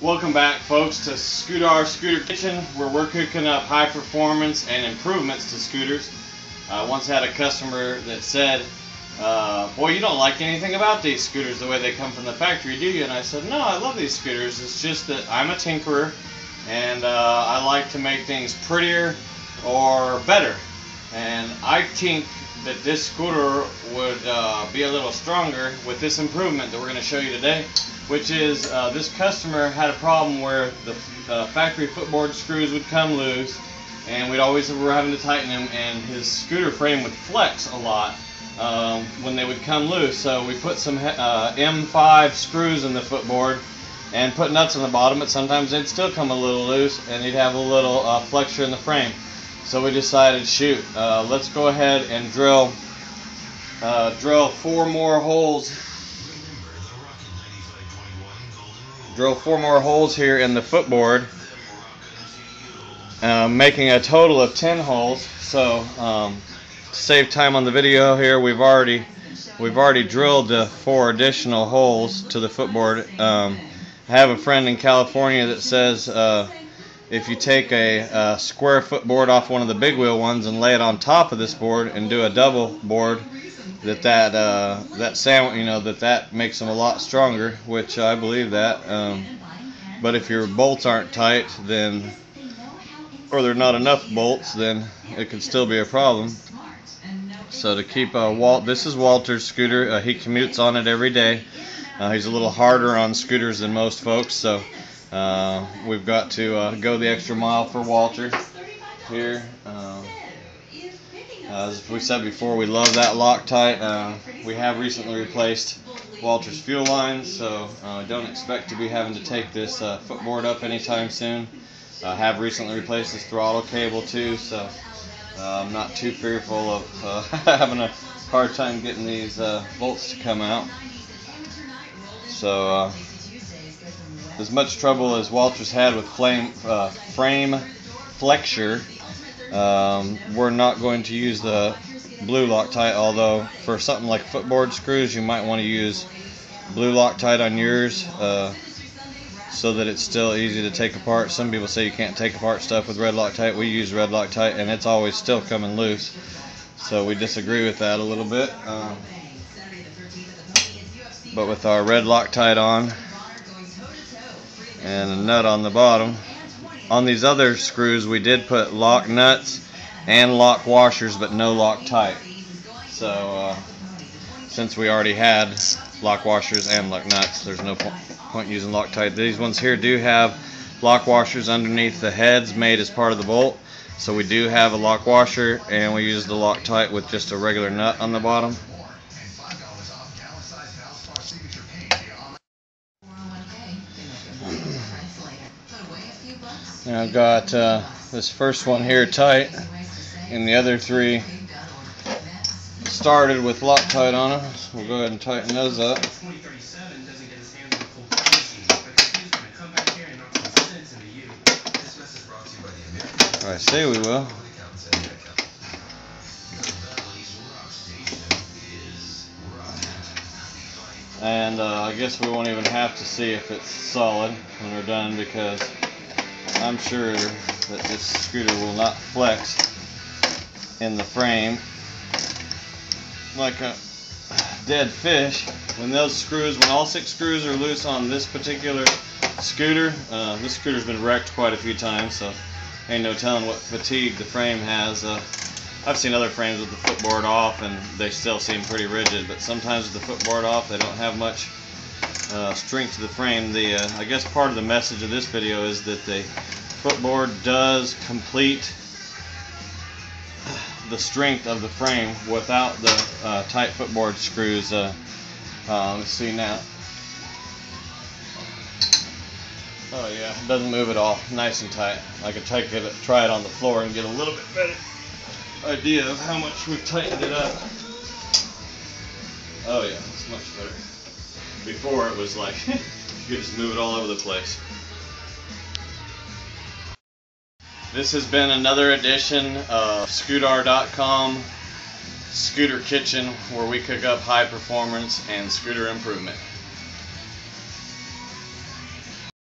Welcome back, folks, to Scooter Kitchen, where we're cooking up high performance and improvements to scooters. I once had a customer that said, boy, you don't like anything about these scooters the way they come from the factory, do you? And I said, no, I love these scooters. It's just that I'm a tinkerer, and I like to make things prettier or better. And I think that this scooter would be a little stronger with this improvement that we're going to show you today, which is this customer had a problem where the factory footboard screws would come loose, and we'd always were having to tighten them, and his scooter frame would flex a lot when they would come loose. So we put some M5 screws in the footboard and put nuts on the bottom, but sometimes they'd still come a little loose and he'd have a little flexure in the frame. So we decided, shoot, let's go ahead and drill 4 more holes. Drill 4 more holes here in the footboard, making a total of 10 holes. So to save time on the video here, we've already drilled 4 additional holes to the footboard. I have a friend in California that says if you take a square footboard off one of the big wheel ones and lay it on top of this board and do a double board, that makes them a lot stronger, which I believe that. But if your bolts aren't tight, then, or there are not enough bolts, then it could still be a problem. So to keep this is Walter's scooter. He commutes on it every day. He's a little harder on scooters than most folks, so we've got to go the extra mile for Walter here. As we said before, we love that Loctite. We have recently replaced Walter's fuel lines, so don't expect to be having to take this footboard up anytime soon. I have recently replaced this throttle cable too, so I'm not too fearful of having a hard time getting these bolts to come out. So as much trouble as Walter's had with frame flexure, we're not going to use the blue Loctite, although for something like footboard screws you might want to use blue Loctite on yours so that it's still easy to take apart. Some people say you can't take apart stuff with red Loctite. We use red Loctite and it's always still coming loose, so we disagree with that a little bit. But with our red Loctite on and a nut on the bottom, on these other screws we did put lock nuts and lock washers, but no Loctite. So since we already had lock washers and lock nuts, there's no point using Loctite. These ones here do have lock washers underneath the heads made as part of the bolt, so we do have a lock washer, and we use the Loctite with just a regular nut on the bottom. Now I've got this first one here tight, and the other 3 started with Loctite on them. So we'll go ahead and tighten those up. Or I say we will. And I guess we won't even have to see if it's solid when we're done, because I'm sure that this scooter will not flex in the frame like a dead fish. When all 6 screws are loose on this particular scooter, this scooter's been wrecked quite a few times, so ain't no telling what fatigue the frame has. I've seen other frames with the footboard off and they still seem pretty rigid, but sometimes with the footboard off they don't have much strength to the frame. I guess part of the message of this video is that the footboard does complete the strength of the frame without the tight footboard screws. Let's see now. Oh yeah, it doesn't move at all. Nice and tight. I could try it on the floor and get a little bit better idea of how much we've tightened it up. Oh yeah, it's much better. Before it was like you could just move it all over the place. This has been another edition of SCOOTR COM Scooter Kitchen, where we cook up high performance and scooter improvement.